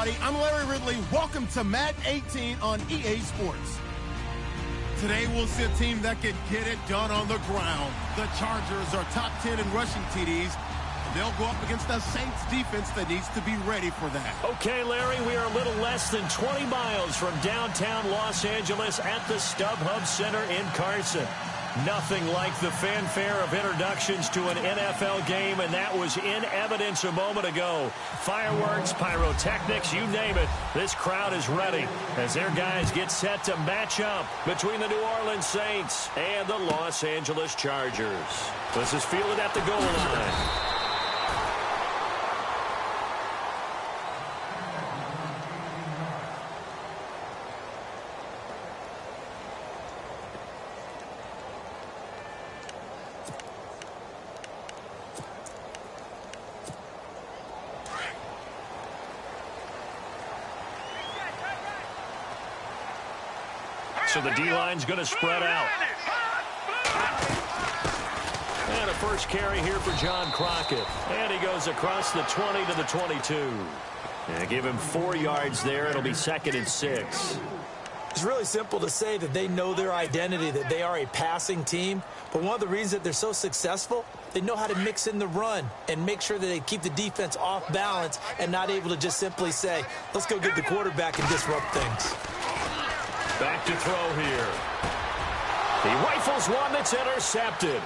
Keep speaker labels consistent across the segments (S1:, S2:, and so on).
S1: everybody. I'm Larry Ridley. Welcome to Madden 18 on EA Sports. Today, we'll see a team that can get it done on the ground. The Chargers are top 10 in rushing TDs. They'll go up against the Saints defense that needs to be ready for that.
S2: Okay, Larry, we are a little less than 20 miles from downtown Los Angeles at the StubHub Center in Carson. Nothing like the fanfare of introductions to an NFL game, and that was in evidence a moment ago. Fireworks, pyrotechnics, you name it. This crowd is ready as their guys get set to match up between the New Orleans Saints and the Los Angeles Chargers. This is fielded at the goal line. So the D-line's going to spread out. And a first carry here for John Crockett. And he goes across the 20 to the 22. And give him 4 yards there. It'll be 2nd and 6.
S3: It's really simple to say that they know their identity, that they are a passing team. But one of the reasons that they're so successful, they know how to mix in the run and make sure that they keep the defense off balance and not able to just simply say, let's go get the quarterback and disrupt things.
S2: Back to throw here. He rifles one that's intercepted.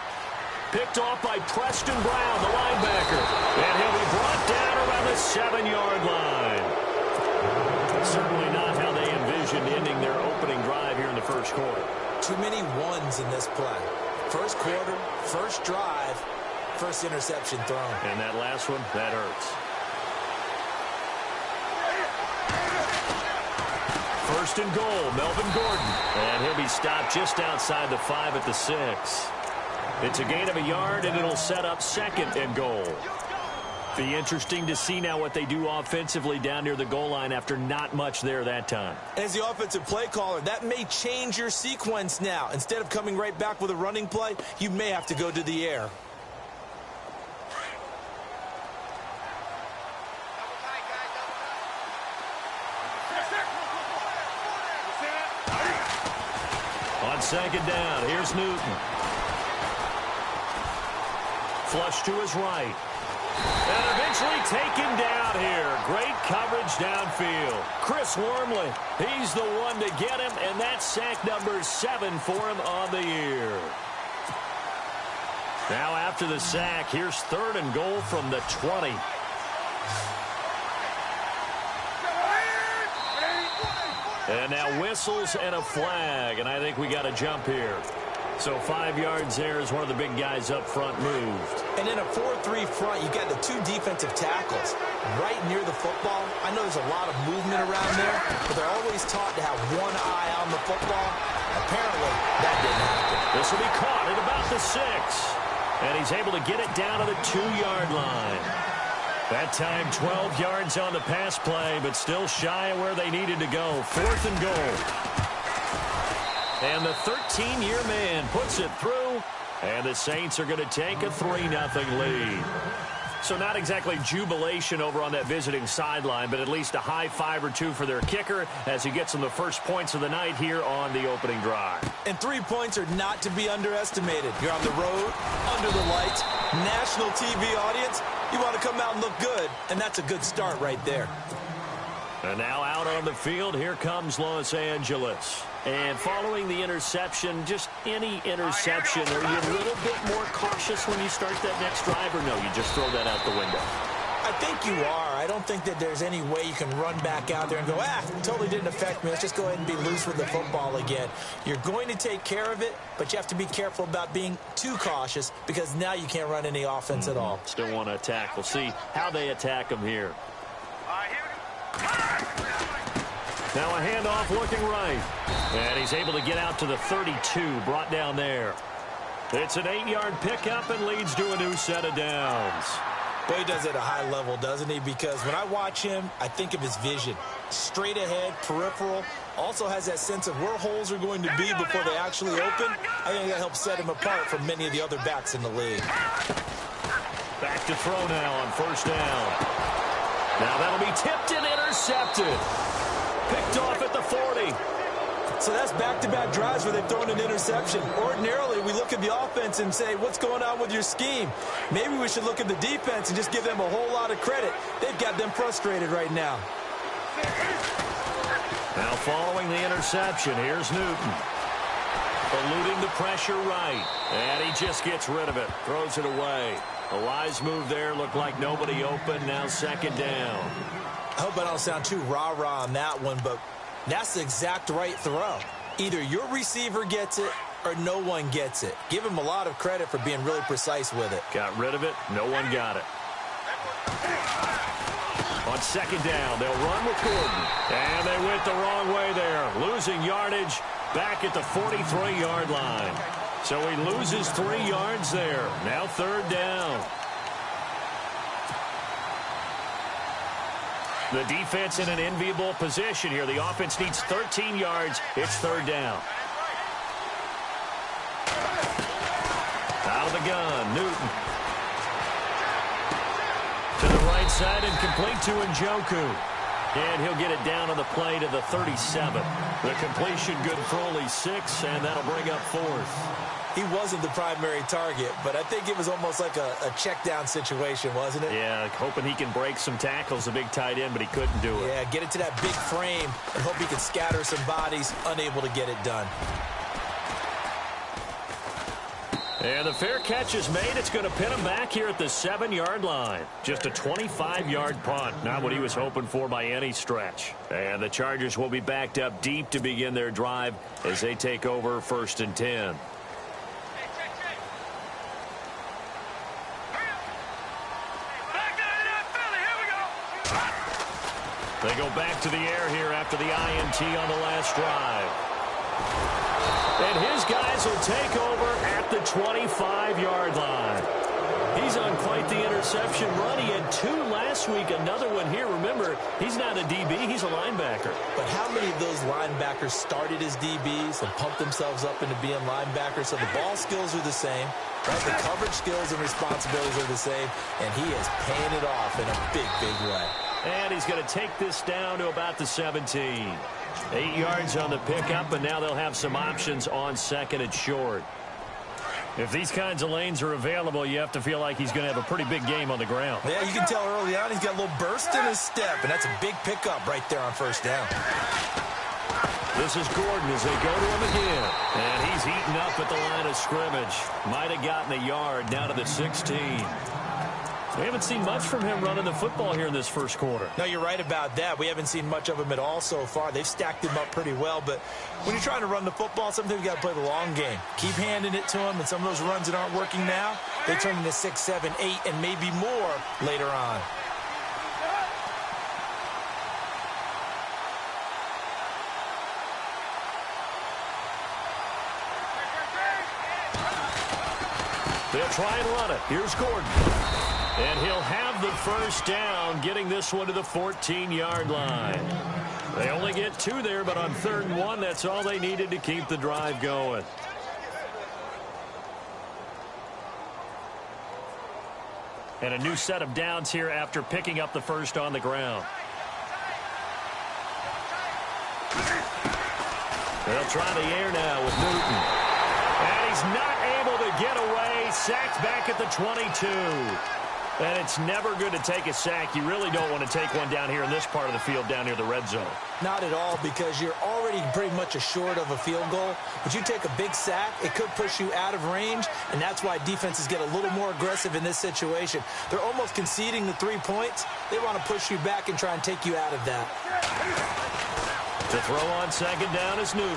S2: Picked off by Preston Brown, the linebacker. And he'll be brought down around the 7-yard line. Certainly not how they envisioned ending their opening drive here in the first quarter.
S3: Too many ones in this play. First quarter, first drive, first interception thrown.
S2: And that last one, that hurts. First and goal, Melvin Gordon. And he'll be stopped just outside the 5 at the 6. It's a gain of a yard, and it'll set up 2nd and goal. Be interesting to see now what they do offensively down near the goal line after not much there that time.
S3: As the offensive play caller, that may change your sequence now. Instead of coming right back with a running play, you may have to go to the air.
S2: On 2nd down, here's Newton. Flush to his right. And eventually taken down here. Great coverage downfield. Chris Wormley, he's the one to get him, and that's sack number 7 for him on the year. Now after the sack, here's 3rd and goal from the 20. And now whistles and a flag, and I think we got a jump here. So 5 yards there as one of the big guys up front moved.
S3: And in a 4-3 front, you got the 2 defensive tackles right near the football. I know there's a lot of movement around there, but they're always taught to have one eye on the football. Apparently, that didn't happen.
S2: This will be caught at about the 6. And he's able to get it down to the 2-yard line. That time, 12 yards on the pass play, but still shy of where they needed to go. 4th and goal. And the 13-year man puts it through, and the Saints are going to take a 3-0 lead. So not exactly jubilation over on that visiting sideline, but at least a high 5 or 2 for their kicker as he gets them the first points of the night here on the opening drive.
S3: And 3 points are not to be underestimated. You're on the road, under the lights, national TV audience. You want to come out and look good, and that's a good start right there.
S2: And now out on the field, here comes Los Angeles. And following the interception, just any interception, are you a little bit more cautious when you start that next drive, or no, you just throw that out the window?
S3: I think you are. I don't think that there's any way you can run back out there and go, totally didn't affect me. Let's just go ahead and be loose with the football again. You're going to take care of it, but you have to be careful about being too cautious because now you can't run any offense at all.
S2: Still want to attack. We'll see how they attack them here. Now a handoff looking right. And he's able to get out to the 32, brought down there. It's an 8-yard pickup and leads to a new set of downs.
S3: Well, he does it at a high level, doesn't he? Because when I watch him, I think of his vision. Straight ahead, peripheral. Also has that sense of where holes are going to be before they actually open. I think that helps set him apart from many of the other backs in the league.
S2: Back to throw now on 1st down. Now that'll be tipped and intercepted. Picked off at the 40.
S3: So that's back-to-back drives where they've thrown an interception. Ordinarily, we look at the offense and say, what's going on with your scheme? Maybe we should look at the defense and just give them a whole lot of credit. They've got them frustrated right now.
S2: Now following the interception, here's Newton. Eluding the pressure right. And he just gets rid of it. Throws it away. A wise move there. Looked like nobody open. Now second down.
S3: I hope I don't sound too rah-rah on that one, but that's the exact right throw. Either your receiver gets it or no one gets it. Give him a lot of credit for being really precise with it.
S2: Got rid of it. No one got it. On second down, they'll run with Gordon. And they went the wrong way there. Losing yardage back at the 43-yard line. So he loses 3 yards there. Now third down. The defense in an enviable position here. The offense needs 13 yards. It's third down. Out of the gun, Newton. To the right side and complete to Njoku. And he'll get it down on the play to the 37. The completion good for only 6, and that'll bring up 4th.
S3: He wasn't the primary target, but I think it was almost like a check-down situation, wasn't it?
S2: Yeah, hoping he can break some tackles, a big tight end, but he couldn't do it.
S3: Yeah, get it to that big frame and hope he can scatter some bodies, unable to get it done.
S2: And the fair catch is made. It's going to pin him back here at the 7-yard line. Just a 25-yard punt. Not what he was hoping for by any stretch. And the Chargers will be backed up deep to begin their drive as they take over 1st and 10. They go back to the air here after the INT on the last drive. And his guys will take over at the 25-yard line. He's on quite the interception run. He had 2 last week, another one here. Remember, he's not a DB, he's a linebacker.
S3: But how many of those linebackers started as DBs and pumped themselves up into being linebackers? So the ball skills are the same, right? The coverage skills and responsibilities are the same, and he is paying it off in a big, big way.
S2: And he's going to take this down to about the 17. 8 yards on the pickup, and now they'll have some options on second and short. If these kinds of lanes are available, you have to feel like he's going to have a pretty big game on the ground.
S3: Yeah, you can tell early on he's got a little burst in his step, and that's a big pickup right there on first down.
S2: This is Gordon as they go to him again. And he's eaten up at the line of scrimmage. Might have gotten a yard, now to the 16. We haven't seen much from him running the football here in this first quarter.
S3: No, you're right about that. We haven't seen much of him at all so far. They've stacked him up pretty well, but when you're trying to run the football, sometimes you got to play the long game. Keep handing it to him, and some of those runs that aren't working now, they turn into 6, 7, 8, and maybe more later on.
S2: They'll try and run it. Here's Gordon. And he'll have the first down, getting this one to the 14-yard line. They only get 2 there, but on 3rd and 1, that's all they needed to keep the drive going. And a new set of downs here after picking up the first on the ground. They'll try the air now with Newton. And he's not able to get away. Sacked back at the 22. And it's never good to take a sack. You really don't want to take one down here in this part of the field, down near the red zone.
S3: Not at all, because you're already pretty much assured of a field goal. But you take a big sack, it could push you out of range, and that's why defenses get a little more aggressive in this situation. They're almost conceding the 3 points. They want to push you back and try and take you out of that.
S2: To throw on second down is Newton.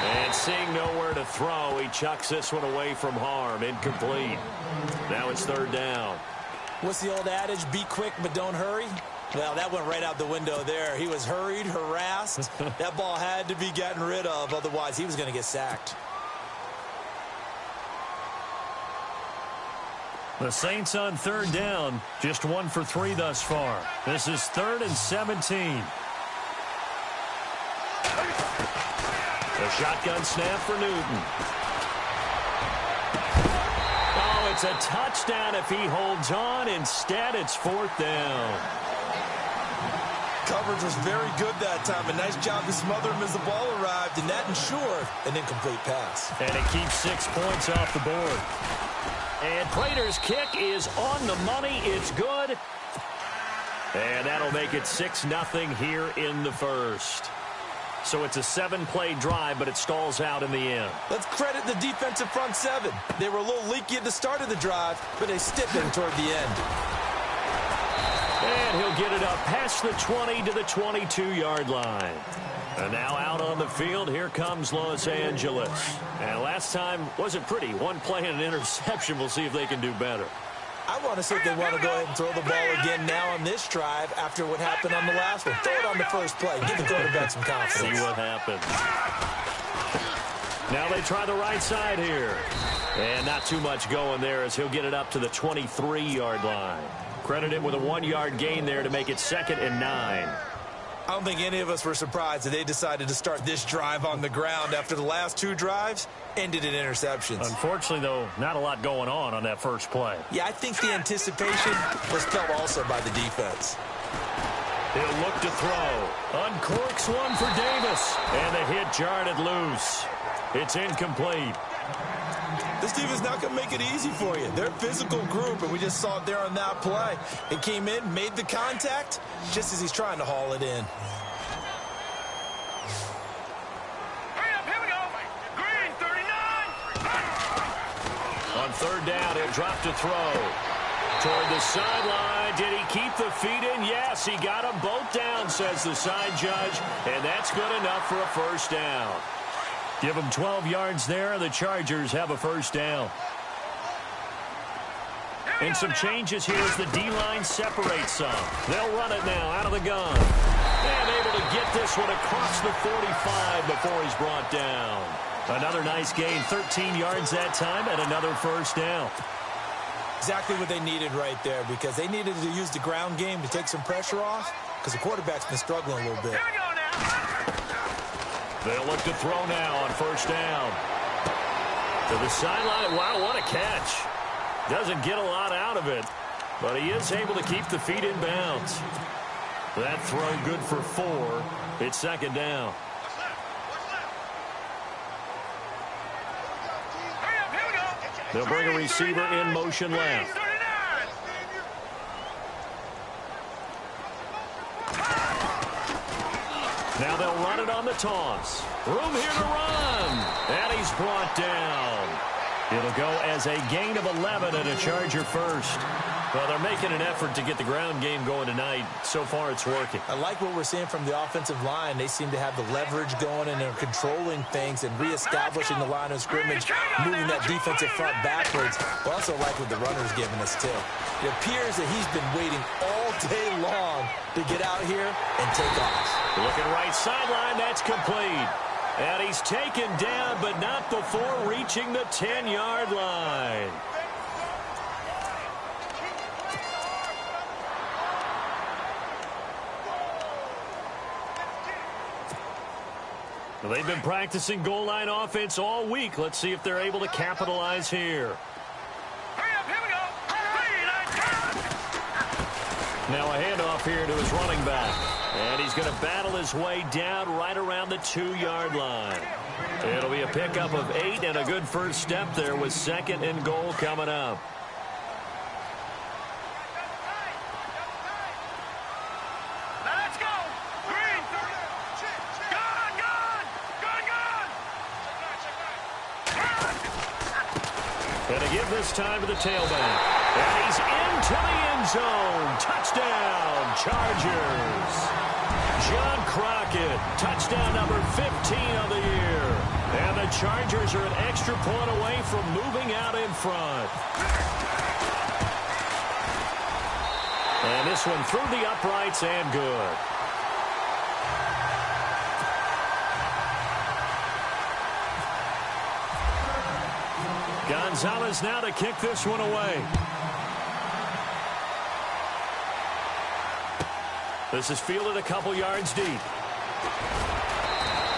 S2: And seeing nowhere to throw, he chucks this one away from harm. Incomplete. Now it's 3rd down.
S3: What's the old adage? Be quick, but don't hurry. Well, that went right out the window there. He was hurried, harassed. That ball had to be gotten rid of. Otherwise, he was going to get sacked.
S2: The Saints on 3rd down. Just 1 for 3 thus far. This is 3rd and 17. The shotgun snap for Newton. Oh, it's It's a touchdown if he holds on. Instead, it's 4th down.
S3: Coverage was very good that time. A nice job to smother him as the ball arrived, and that ensured an incomplete pass.
S2: And it keeps 6 points off the board. And Prater's kick is on the money. It's good. And that'll make it 6-0 here in the first. So it's a 7-play drive, but it stalls out in the end.
S3: Let's credit the defensive front seven. They were a little leaky at the start of the drive, but they stiffened toward the end.
S2: And he'll get it up past the 20 to the 22-yard line. And now out on the field, here comes Los Angeles. And last time wasn't pretty. One play and an interception. We'll see if they can do better.
S3: I want to see if they want to go ahead and throw the ball again now on this drive after what happened on the last one. Throw it on the first play. Give the quarterback some confidence.
S2: See what happens. Now they try the right side here. And not too much going there as he'll get it up to the 23-yard line. Credit him with a 1-yard gain there to make it 2nd and 9.
S3: I don't think any of us were surprised that they decided to start this drive on the ground after the last 2 drives ended in interceptions.
S2: Unfortunately, though, not a lot going on that first play.
S3: Yeah, I think the anticipation was felt also by the defense.
S2: He'll look to throw. Uncorks one for Davis. And the hit jarred it loose. It's incomplete.
S3: This team is not going to make it easy for you. They're a physical group, and we just saw it there on that play. It came in, made the contact, just as he's trying to haul it in.
S4: Here we go. Green, 39.
S2: On 3rd down, he'll drop to throw. Toward the sideline. Did he keep the feet in? Yes, he got them both down, says the side judge. And that's good enough for a 1st down. Give them 12 yards there. The Chargers have a 1st down. And some changes here as the D-line separates some. They'll run it now out of the gun. And able to get this one across the 45 before he's brought down. Another nice gain, 13 yards that time, and another 1st down.
S3: Exactly what they needed right there, because they needed to use the ground game to take some pressure off, because the quarterback's been struggling a little bit.
S4: Here we go now.
S2: They'll look to throw now on 1st down. To the sideline. Wow, what a catch. Doesn't get a lot out of it, but he is able to keep the feet in bounds. That throw good for 4. It's 2nd down.
S4: Here we go.
S2: They'll bring a receiver in motion left.
S4: 39.
S2: Now they'll run it on the toss. Room here to run. And he's brought down. It'll go as a gain of 11 and a Charger 1st. Well, they're making an effort to get the ground game going tonight. So far, it's working.
S3: I like what we're seeing from the offensive line. They seem to have the leverage going, and they're controlling things and reestablishing the line of scrimmage, moving that defensive front backwards. I also like what the runner's giving us, too. It appears that he's been waiting all day long to get out here and take off.
S2: Looking right sideline, that's complete. And he's taken down, but not before reaching the 10-yard line. They've been practicing goal line offense all week. Let's see if they're able to capitalize here.
S4: Hurry up, here we go.
S2: Now a handoff here to his running back. And he's going to battle his way down right around the 2-yard line. It'll be a pickup of 8 and a good first step there with 2nd and goal coming up.
S4: Now let's go. Green. Gone.
S2: And to give this time to the tailback. And he's into the end zone. Touchdown, Chargers. John Crockett, touchdown number 15 of the year. And the Chargers are an extra point away from moving out in front. And this one through the uprights and good. Gonzalez now to kick this one away. This is fielded a couple yards deep.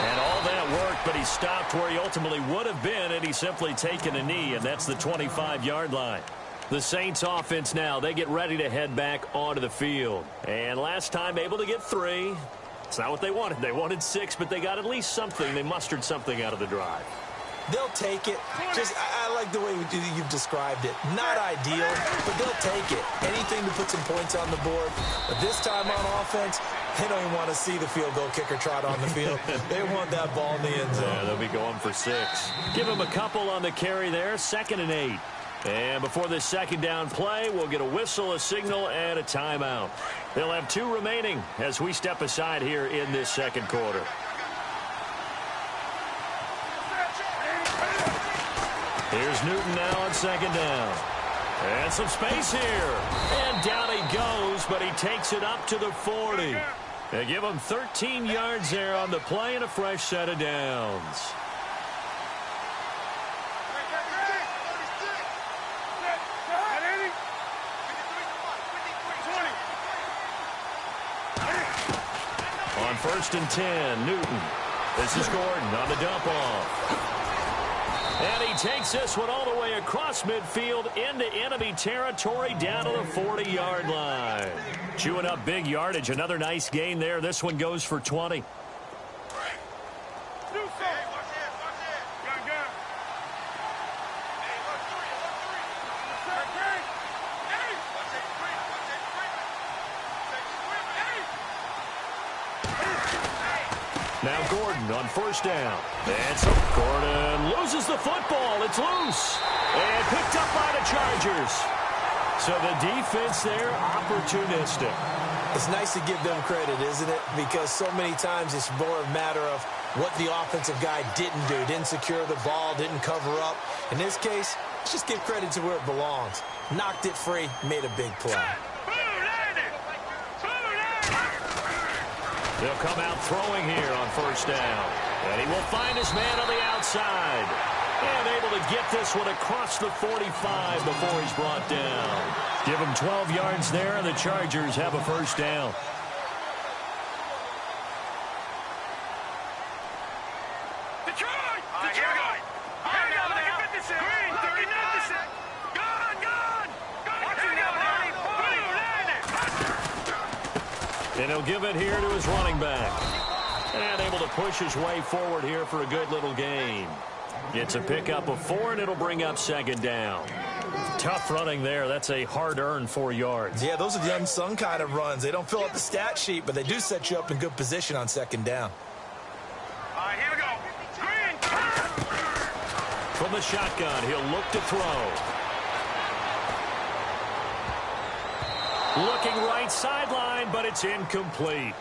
S2: And all that work, but he stopped where he ultimately would have been, and he's simply taken a knee, and that's the 25-yard line. The Saints offense now, they get ready to head back onto the field. And last time able to get 3. It's not what they wanted. They wanted 6, but they got at least something. They mustered something out of the drive.
S3: They'll take it. I like the way you've described it. Not ideal, but they'll take it. Anything to put some points on the board. But this time on offense, they don't even want to see the field goal kicker trot on the field. They want that ball in the end zone.
S2: Yeah, they'll be going for 6. Give them a couple on the carry there. 2nd and 8. And before this second down play, we'll get a whistle, a signal, and a timeout. They'll have 2 remaining as we step aside here in this second quarter. Here's Newton now on 2nd down. And some space here. And down he goes, but he takes it up to the 40. They give him 13 yards there on the play and a fresh set of downs. On 1st and 10, Newton. This is Gordon on the dump off. And he takes this one all the way across midfield into enemy territory down to the 40-yard line. Chewing up big yardage. Another nice gain there. This one goes for 20. Now Gordon on 1st down. And so Gordon loses the football. It's loose. And picked up by the Chargers. So the defense there, opportunistic.
S3: It's nice to give them credit, isn't it? Because so many times it's more a matter of what the offensive guy didn't do. Didn't secure the ball, didn't cover up. In this case, let's just give credit to where it belongs. Knocked it free, made a big play.
S2: They'll come out throwing here on 1st down. And he will find his man on the outside. And able to get this one across the 45 before he's brought down. Give him 12 yards there, and the Chargers have a 1st down.
S4: Detroit! Here we go. Here we go now. Green, 39%. Gone. Here we go now.
S2: And he'll give it here to his running back. And able to push his way forward here for a good little gain. It's a pickup of 4, and it'll bring up 2nd down. Tough running there. That's a hard-earned 4 yards.
S3: Yeah, those are the unsung kind of runs. They don't fill up the stat sheet, but they do set you up in good position on 2nd down.
S4: All right, here we go. Green.
S2: From the shotgun, he'll look to throw. Looking right sideline, but it's incomplete.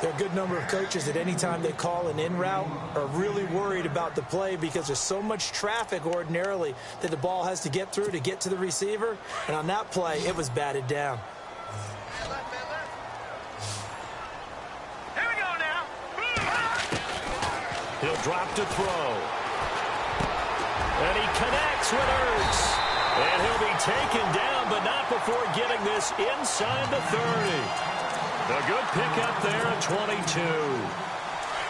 S3: There are a good number of coaches that any time they call an in route are really worried about the play because there's so much traffic ordinarily that the ball has to get through to get to the receiver. And on that play, it was batted down.
S4: Here we go now.
S2: He'll drop to throw. And he connects with Ertz. And he'll be taken down, but not before getting this inside the 30. A good pickup there at 22.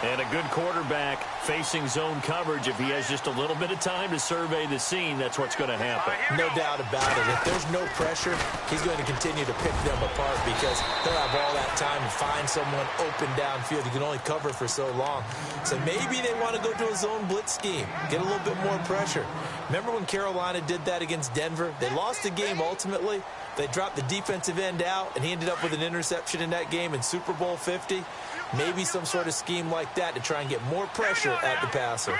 S2: And a good quarterback facing zone coverage. If he has just a little bit of time to survey the scene, that's what's going to happen.
S3: No doubt about it. If there's no pressure, he's going to continue to pick them apart because he'll have all that time to find someone open downfield. He can only cover for so long. So maybe they want to go to a zone blitz scheme, get a little bit more pressure. Remember when Carolina did that against Denver? They lost the game ultimately. They dropped the defensive end out, and he ended up with an interception in that game in Super Bowl 50. Maybe some sort of scheme like that to try and get more pressure at the passer.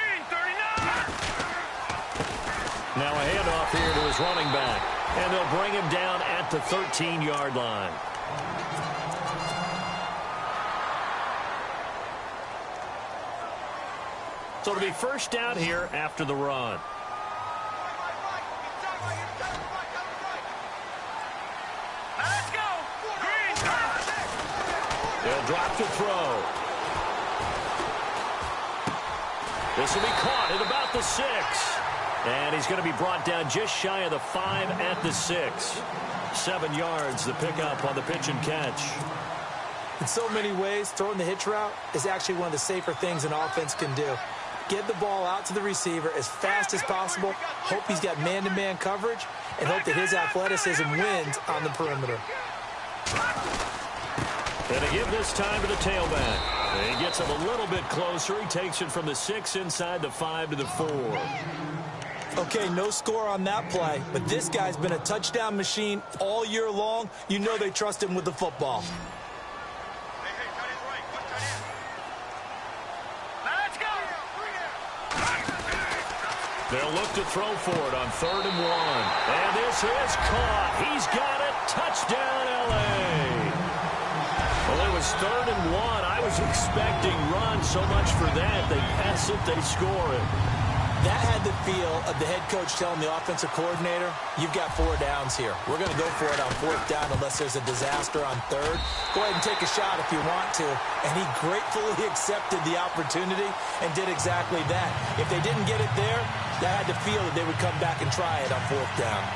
S2: Now a handoff here to his running back, and they'll bring him down at the 13-yard line. So it'll be 1st down here after the run.
S4: Let's go. Green.
S2: They'll drop to throw. This will be caught at about the 6. And he's going to be brought down just shy of the 5 at the 6. 7 yards, the pickup on the pitch and catch.
S3: In so many ways, throwing the hitch route is actually one of the safer things an offense can do. Get the ball out to the receiver as fast as possible, hope he's got man-to-man coverage, and hope that his athleticism wins on the perimeter.
S2: And to give this time to the tailback. He gets him a little bit closer. He takes it from the 6 inside the 5 to the 4.
S3: Okay, no score on that play, but this guy's been a touchdown machine all year long. You know they trust him with the football.
S2: They'll look to throw for it on 3rd and 1. And this is caught. He's got it. Touchdown, L.A. Well, it was 3rd and 1. I was expecting run so much for that. They pass it, they score it.
S3: That had the feel of the head coach telling the offensive coordinator, you've got 4 downs here. We're going to go for it on 4th down unless there's a disaster on 3rd. Go ahead and take a shot if you want to. And he gratefully accepted the opportunity and did exactly that. If they didn't get it there, that had the feel that they would come back and try it on 4th down.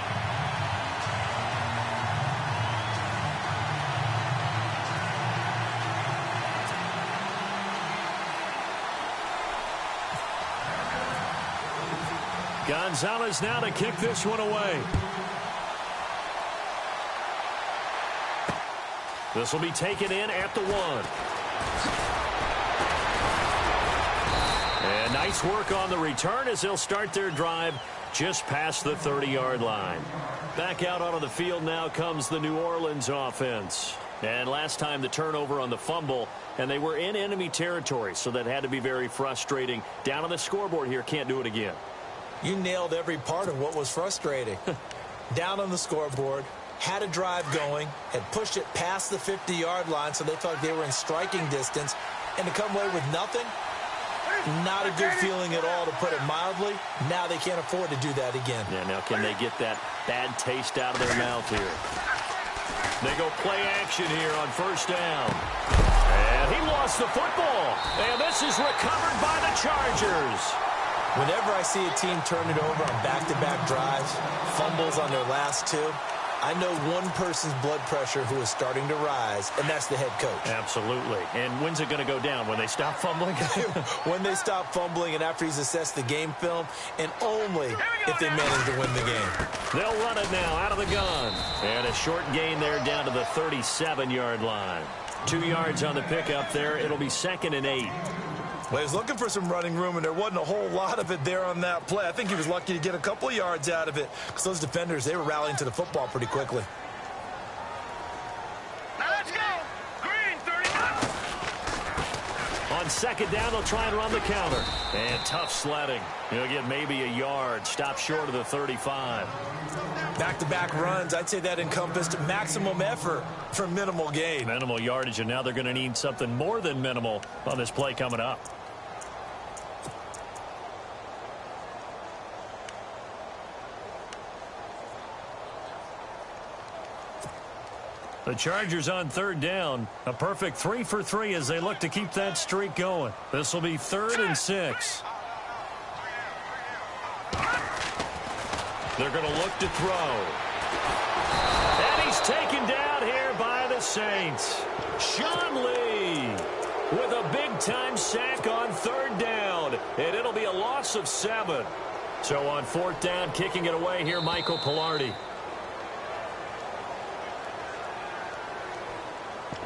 S2: Gonzalez now to kick this one away. This will be taken in at the 1. And nice work on the return as they'll start their drive just past the 30-yard line. Back out onto the field now comes the New Orleans offense. And last time the turnover on the fumble, and they were in enemy territory, so that had to be very frustrating. Down on the scoreboard here, can't do it again.
S3: You nailed every part of what was frustrating. Down on the scoreboard, had a drive going, had pushed it past the 50-yard line so they felt like they were in striking distance, and to come away with nothing, not a good feeling at all, to put it mildly. Now they can't afford to do that again.
S2: Yeah, now can they get that bad taste out of their mouth here? They go play action here on 1st down. And he lost the football. And this is recovered by the Chargers.
S3: Whenever I see a team turn it over on back-to-back drives, fumbles on their last 2, I know one person's blood pressure who is starting to rise, and that's the head coach.
S2: Absolutely. And when's it going to go down? When they stop fumbling?
S3: When they stop fumbling and after he's assessed the game film, and only if they manage to win the game. They'll
S2: run it now out of the gun. And a short gain there down to the 37-yard line. 2 yards on the pickup there. It'll be 2nd and 8.
S3: Well, he was looking for some running room, and there wasn't a whole lot of it there on that play. I think he was lucky to get a couple of yards out of it because those defenders, they were rallying to the football pretty quickly.
S4: Now let's go. Green, 39.
S2: On 2nd down, they'll try and run the counter. And tough sledding. He'll get maybe a yard. Stop short of the 35.
S3: Back-to-back runs, I'd say that encompassed maximum effort for minimal gain.
S2: Minimal yardage, and now they're going to need something more than minimal on this play coming up. The Chargers on 3rd down. A perfect 3 for 3 as they look to keep that streak going. This will be 3rd and 6. They're going to look to throw. And he's taken down here by the Saints. Sean Lee with a big-time sack on 3rd down. And it'll be a loss of 7. So on 4th down, kicking it away here, Michael Pilardi.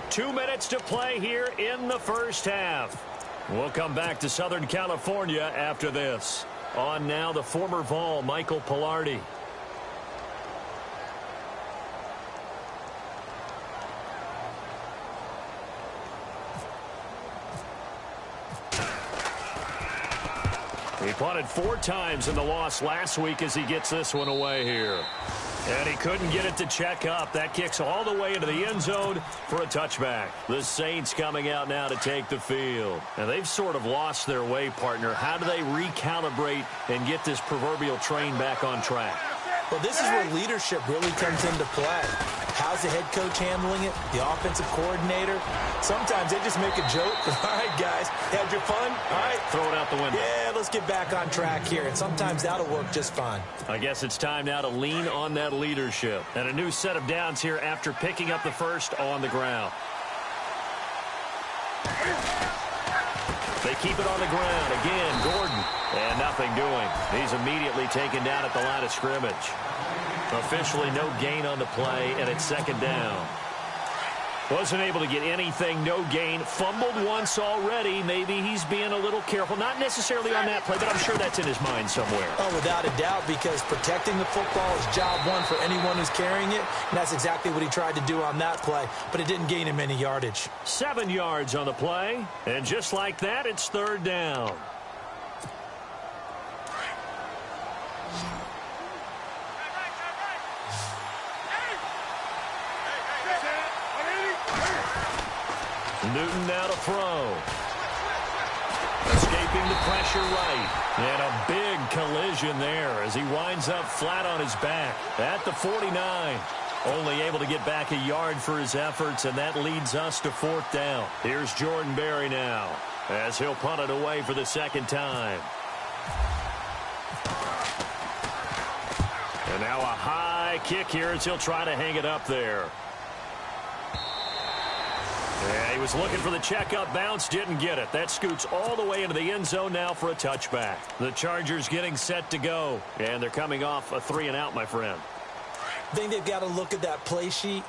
S2: 2 minutes to play here in the 1st half. We'll come back to Southern California after this. On now, the former Vol, Michael Pilardi. He punted 4 times in the loss last week as he gets this one away here. And he couldn't get it to check up. That kicks all the way into the end zone for a touchback. The Saints coming out now to take the field. And they've sort of lost their way, partner. How do they recalibrate and get this proverbial train back on track?
S3: Well, this is where leadership really comes into play. How's the head coach handling it? The offensive coordinator? Sometimes they just make a joke. All right, guys, had your fun? All right.
S2: Throw it out the window.
S3: Yeah, let's get back on track here. And sometimes that'll work just fine.
S2: I guess it's time now to lean on that leadership. And a new set of downs here after picking up the first on the ground. keep it on the ground. Again, Gordon. And nothing doing. He's immediately taken down at the line of scrimmage. Officially no gain on the play, and it's second down. Wasn't able to get anything, no gain. Fumbled once already. Maybe he's being a little careful. Not necessarily on that play, but I'm sure that's in his mind somewhere.
S3: Oh, without a doubt, because protecting the football is job one for anyone who's carrying it, and that's exactly what he tried to do on that play, but it didn't gain him any yardage.
S2: 7 yards on the play, and just like that, it's third down. Newton now to throw. Escaping the pressure right. And a big collision there as he winds up flat on his back at the 49. Only able to get back a yard for his efforts, and that leads us to fourth down. Here's Jordan Berry now as he'll punt it away for the second time. And now a high kick here as he'll try to hang it up there. Yeah, he was looking for the checkup bounce, didn't get it. That scoots all the way into the end zone now for a touchback. The Chargers getting set to go, and they're coming off a 3-and-out, my friend.
S3: I think they've got to look at that play sheet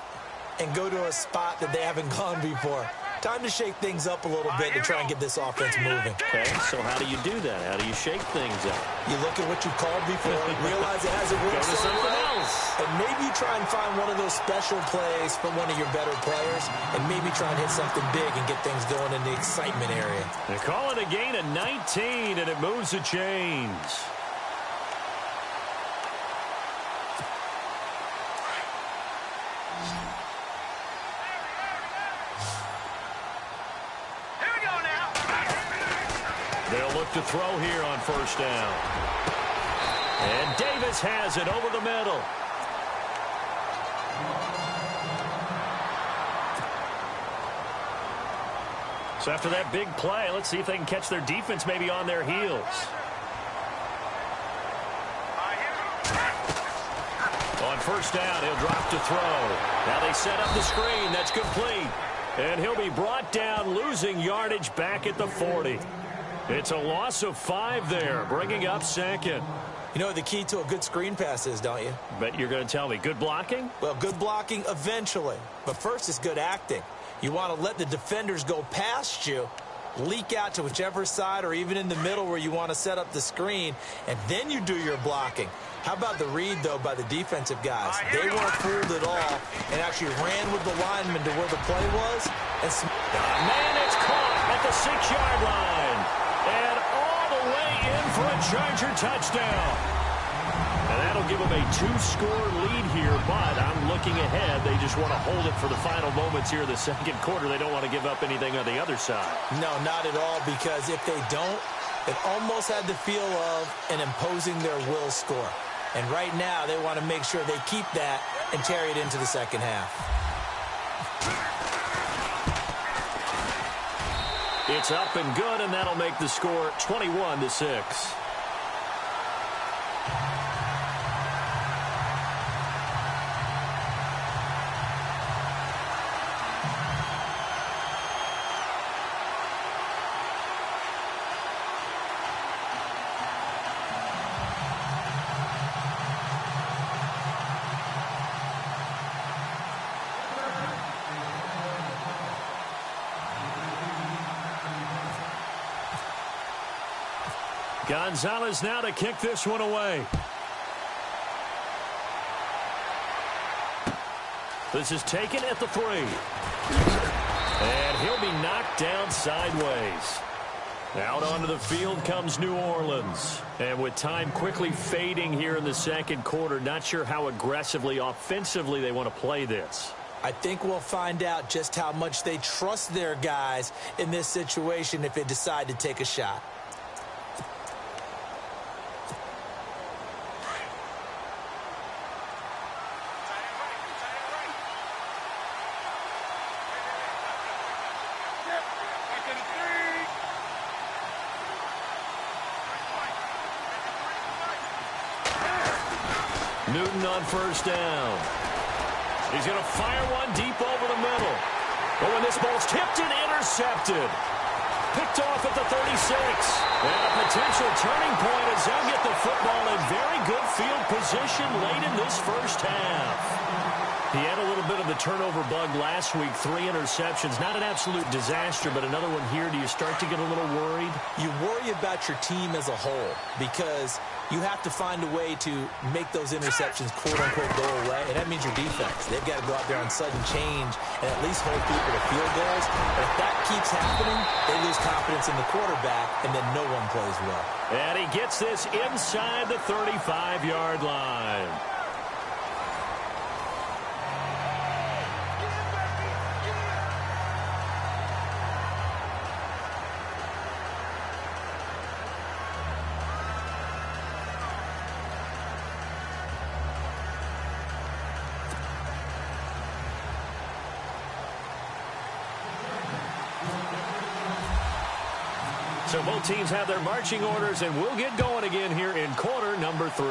S3: and go to a spot that they haven't gone before. Time to shake things up a little bit to try and get this offense moving.
S2: Okay, so how do you do that? How do you shake things up?
S3: You look at what you called before, realize it hasn't worked
S2: Go to something else.
S3: and maybe try and find one of those special plays from one of your better players, and maybe try and hit something big and get things going in the excitement area.
S2: They call it a gain of 19, and it moves the chains. They'll look to throw here on first down. And Davis has it over the middle. So after that big play, let's see if they can catch their defense maybe on their heels. On first down, he'll drop to throw. Now they set up the screen. That's complete. And he'll be brought down, losing yardage back at the 40. It's a loss of 5 there, bringing up second.
S3: You know what the key to a good screen pass is, don't you?
S2: Bet you're going to tell me. Good blocking?
S3: Well, good blocking eventually. But first is good acting. You want to let the defenders go past you, leak out to whichever side or even in the middle where you want to set up the screen, and then you do your blocking. How about the read, though, by the defensive guys? They weren't fooled at all and actually ran with the lineman to where the play was. And
S2: man, it's caught at the 6-yard line. And all the way in for a Charger touchdown. And that'll give them a 2-score lead here, but I'm looking ahead. They just want to hold it for the final moments here in the second quarter. They don't want to give up anything on the other side.
S3: No, not at all, because if they don't, it almost had the feel of an imposing their will score. And right now, they want to make sure they keep that and carry it into the second half.
S2: It's up and good, and that'll make the score 21-6. Gonzalez now to kick this one away. This is taken at the 3. And he'll be knocked down sideways. Out onto the field comes New Orleans. And with time quickly fading here in the second quarter, not sure how aggressively, offensively they want to play this.
S3: I think we'll find out just how much they trust their guys in this situation if they decide to take a shot.
S2: Newton on first down. He's going to fire one deep over the middle. But when this ball's tipped and intercepted. picked off at the 36. And a potential turning point as they'll get the football in very good field position late in this first half. He had a little bit of the turnover bug last week, 3 interceptions. Not an absolute disaster, but another one here. Do you start to get a little worried?
S3: You worry about your team as a whole because you have to find a way to make those interceptions, quote-unquote, go away, and that means your defense. They've got to go out there on sudden change and at least hold people to field goals. But if that keeps happening, they lose confidence in the quarterback, and then no one plays well.
S2: And he gets this inside the 35-yard line. So both teams have their marching orders, and we'll get going again here in quarter number 3.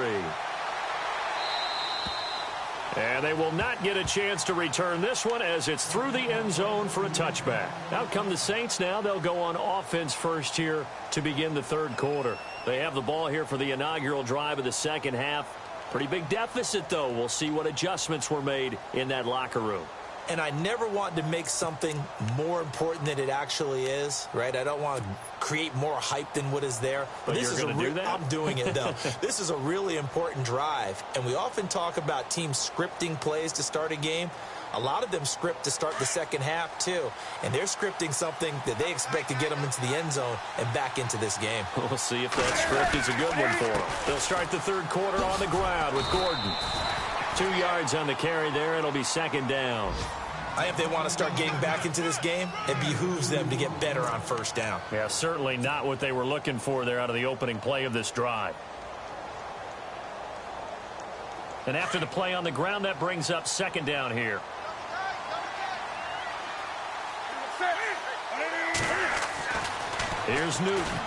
S2: And they will not get a chance to return this one as it's through the end zone for a touchback. Out come the Saints now. They'll go on offense first here to begin the third quarter. They have the ball here for the inaugural drive of the second half. Pretty big deficit, though. We'll see what adjustments were made in that locker room.
S3: And I never want to make something more important than it actually is, right? I don't want to create more hype than what is there.
S2: But this you're going to do that?
S3: I'm doing it, though. This is a really important drive. And we often talk about teams scripting plays to start a game. A lot of them script to start the second half, too. And they're scripting something that they expect to get them into the end zone and back into this game.
S2: We'll see if that script is a good one for them. They'll start the third quarter on the ground with Gordon. 2 yards on the carry there. It'll be second down.
S3: If they want to start getting back into this game, it behooves them to get better on first down.
S2: Yeah, certainly not what they were looking for there out of the opening play of this drive. And after the play on the ground, that brings up second down here. Here's Newton.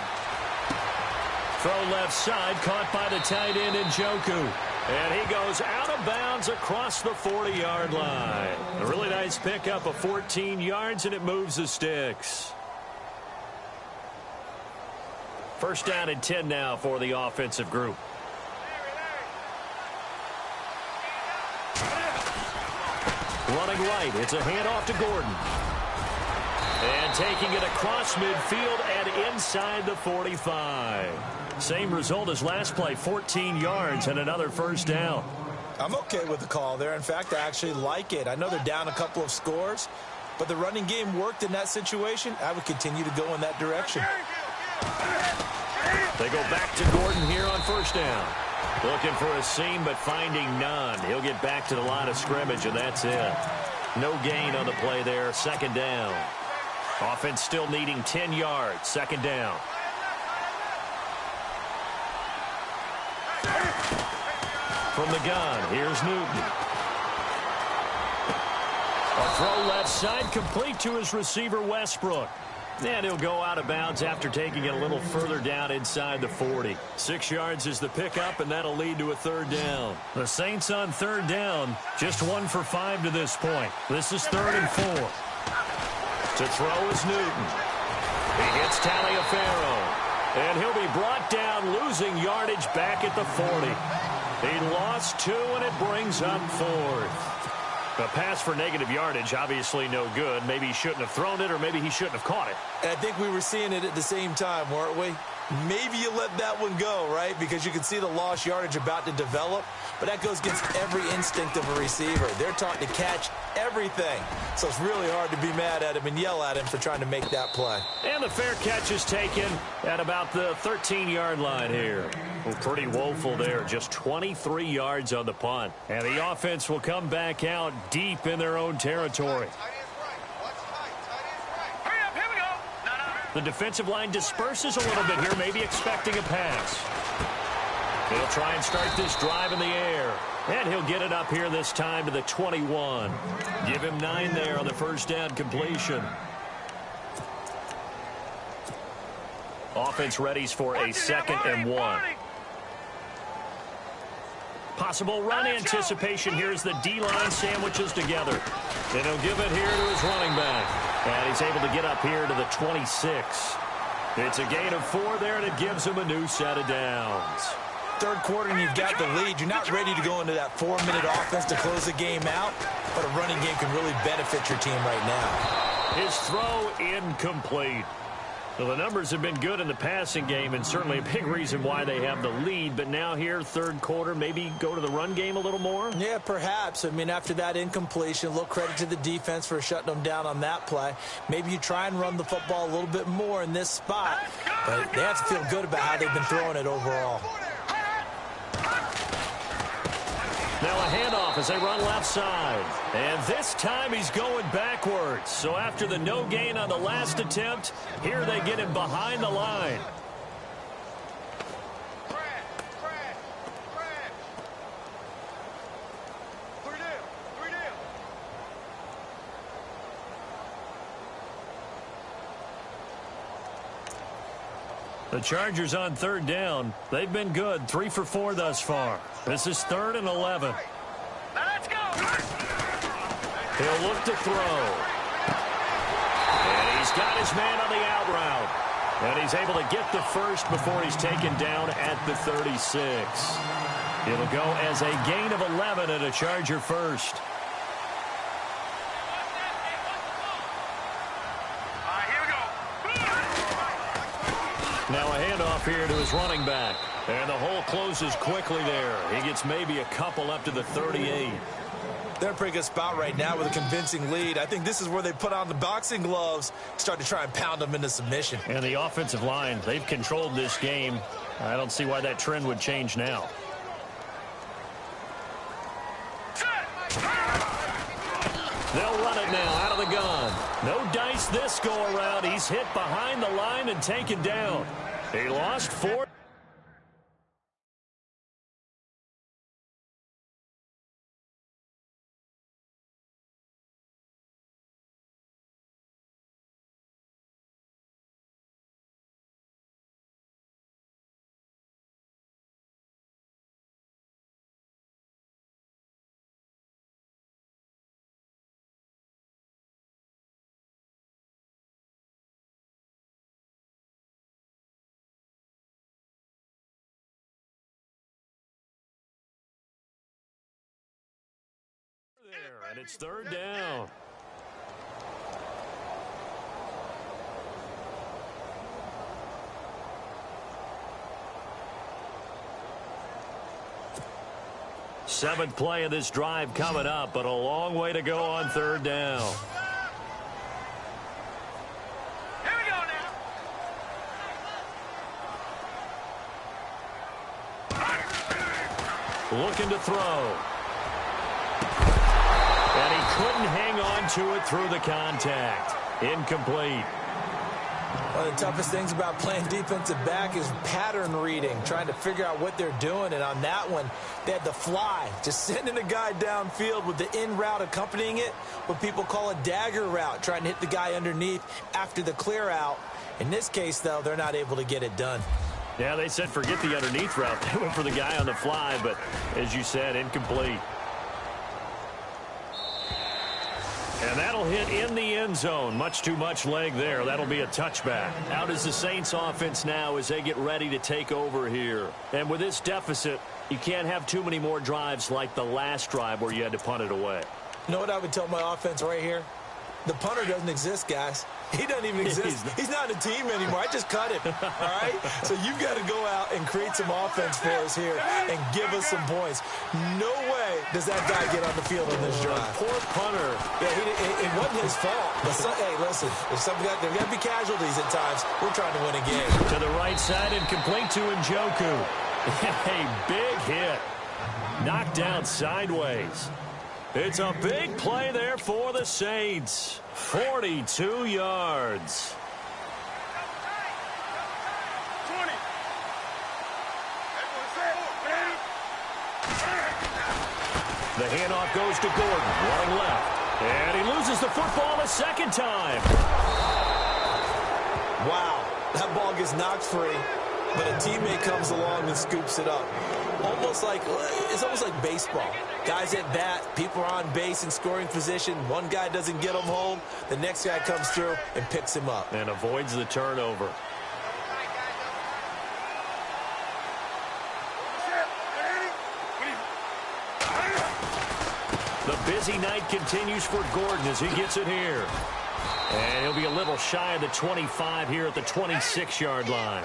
S2: Throw left side, caught by the tight end Njoku. And he goes out of bounds across the 40-yard line. A really nice pickup of 14 yards, and it moves the sticks. First down and 10 now for the offensive group. Running right, it's a handoff to Gordon. And taking it across midfield and inside the 45. Same result as last play, 14 yards and another first down.
S3: I'm okay with the call there. In fact, I actually like it. I know they're down a couple of scores, but the running game worked in that situation. I would continue to go in that direction.
S2: They go back to Gordon here on first down. Looking for a seam, but finding none. He'll get back to the line of scrimmage, and that's it. No gain on the play there, second down. Offense still needing 10 yards, second down. From the gun, here's Newton. A throw left side, complete to his receiver, Westbrook. And he'll go out of bounds after taking it a little further down inside the 40. 6 yards is the pickup, and that'll lead to a third down. The Saints on third down, just 1 for 5 to this point. This is 3rd and 4. To throw is Newton. He hits Taliaferro. And he'll be brought down, losing yardage back at the 40. He lost 2, and it brings up 4th. A pass for negative yardage, obviously no good. Maybe he shouldn't have thrown it, or maybe he shouldn't have caught it.
S3: And I think we were seeing it at the same time, weren't we? Maybe you let that one go, right? Because you can see the lost yardage about to develop. But that goes against every instinct of a receiver. They're taught to catch everything. So it's really hard to be mad at him and yell at him for trying to make that play.
S2: And the fair catch is taken at about the 13-yard line here. Well, pretty woeful there. Just 23 yards on the punt. And the offense will come back out deep in their own territory. The defensive line disperses a little bit here, maybe expecting a pass. He'll try and start this drive in the air. And he'll get it up here this time to the 21. Give him 9 there on the first down completion. Offense readies for a 2nd and 1. Possible run anticipation here as the D-line sandwiches together. And he'll give it here to his running back. And he's able to get up here to the 26. It's a gain of 4 there, and it gives them a new set of downs.
S3: Third quarter, and you've got the lead. You're not ready to go into that 4-minute offense to close the game out, but a running game can really benefit your team right now.
S2: His throw incomplete. Well, the numbers have been good in the passing game, and certainly a big reason why they have the lead. But now here, third quarter, maybe go to the run game a little more?
S3: Yeah, perhaps. I mean, after that incompletion, a little credit to the defense for shutting them down on that play. Maybe you try and run the football a little bit more in this spot. But they have to feel good about how they've been throwing it overall.
S2: Now a handoff as they run left side. And this time he's going backwards. So after the no gain on the last attempt, here they get him behind the line. The Chargers on third down. They've been good, 3 for 4 thus far. This is 3rd and 11.
S4: Let's go.
S2: He'll look to throw. And he's got his man on the out route. And he's able to get the first before he's taken down at the 36. It'll go as a gain of 11 and a Charger first. Now a handoff here to his running back. And the hole closes quickly there. He gets maybe a couple up to the 38.
S3: They're in a pretty good spot right now with a convincing lead. I think this is where they put on the boxing gloves, start to try and pound them into submission.
S2: And the offensive line, they've controlled this game. I don't see why that trend would change now. They'll run it now out of the gun. No dice this go around. He's hit behind the line and taken down. He lost 4. There, and it's third down. Seventh play of this drive coming up, but a long way to go on third down.
S4: Here we go now.
S2: Looking to throw. And he couldn't hang on to it through the contact. Incomplete.
S3: One of the toughest things about playing defensive back is pattern reading, trying to figure out what they're doing. And on that one, they had the fly, just sending a guy downfield with the in route accompanying it, what people call a dagger route, trying to hit the guy underneath after the clear out. In this case, though, they're not able to get it done.
S2: Yeah, they said forget the underneath route. They went for the guy on the fly, but as you said, incomplete. And that'll hit in the end zone. Much too much leg there. That'll be a touchback. How does the Saints offense now as they get ready to take over here? And with this deficit, you can't have too many more drives like the last drive where you had to punt it away.
S3: You know what I would tell my offense right here? The punter doesn't exist, guys. He doesn't even exist. He's not a team anymore. I just cut him, all right? So you've got to go out and create some offense for us here and give us some points. No way does that guy get on the field on this drive.
S2: Poor punter.
S3: Yeah, it wasn't his fault. But hey, listen, there's got to be casualties at times. We're trying to win a game.
S2: To the right side and complete to Njoku. A big hit. Knocked down sideways. It's a big play there for the Saints. 42 yards.
S4: 20.
S2: The handoff goes to Gordon, running left. And he loses the football a second time.
S3: Wow, that ball gets knocked free, but a teammate comes along and scoops it up. It's almost like baseball. Guys at bat, people are on base in scoring position. One guy doesn't get him home. The next guy comes through and picks him up.
S2: And avoids the turnover. The busy night continues for Gordon as he gets it here. And he'll be a little shy of the 25 here at the 26-yard line.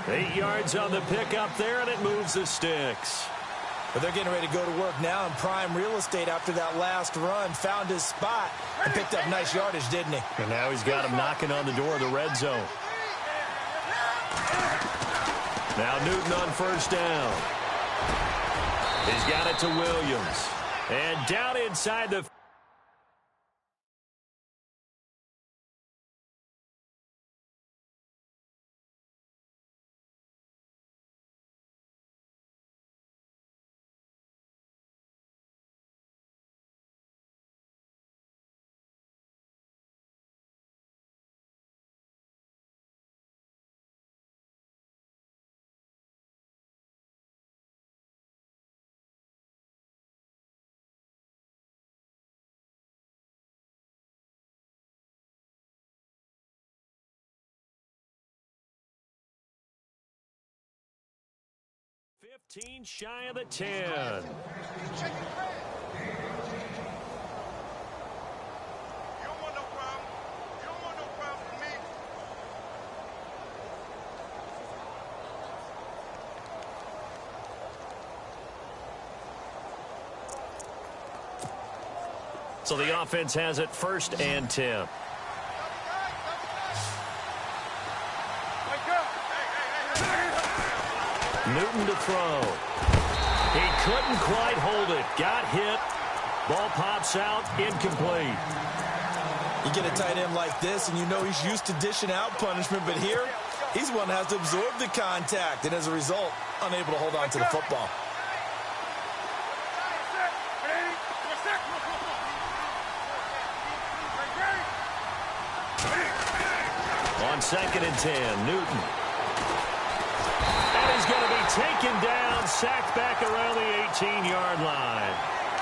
S2: 8 yards on the pickup there, and it moves the sticks.
S3: But they're getting ready to go to work now in prime real estate after that last run. Found his spot and picked up nice yardage, didn't he?
S2: And now he's got him knocking on the door of the red zone. Now Newton on first down. He's got it to Williams. And down inside the... $15 shy of the 10.
S4: You don't want no problem. You don't want no problem from me.
S2: So the offense has it 1st and 10. Newton to throw. He couldn't quite hold it. Got hit. Ball pops out. Incomplete.
S3: You get a tight end like this, and you know he's used to dishing out punishment, but here, he's the one that has to absorb the contact, and as a result, unable to hold on to the football.
S2: On 2nd and 10, Newton. And he's going to be taken down, sacked back around the 18-yard line.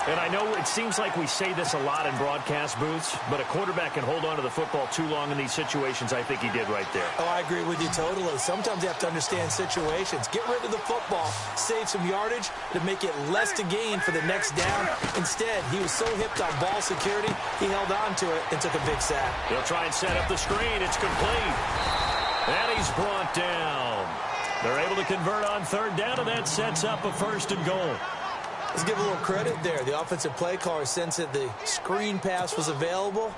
S2: And I know it seems like we say this a lot in broadcast booths, but a quarterback can hold on to the football too long in these situations. I think he did right there.
S3: Oh, I agree with you totally. Sometimes you have to understand situations. Get rid of the football, save some yardage to make it less to gain for the next down. Instead, he was so hipped on ball security, he held on to it and took a big sack.
S2: He'll try and set up the screen. It's complete. And he's brought down. They're able to convert on 3rd down, and that sets up a 1st and goal.
S3: Let's give a little credit there. The offensive play caller sensed that the screen pass was available.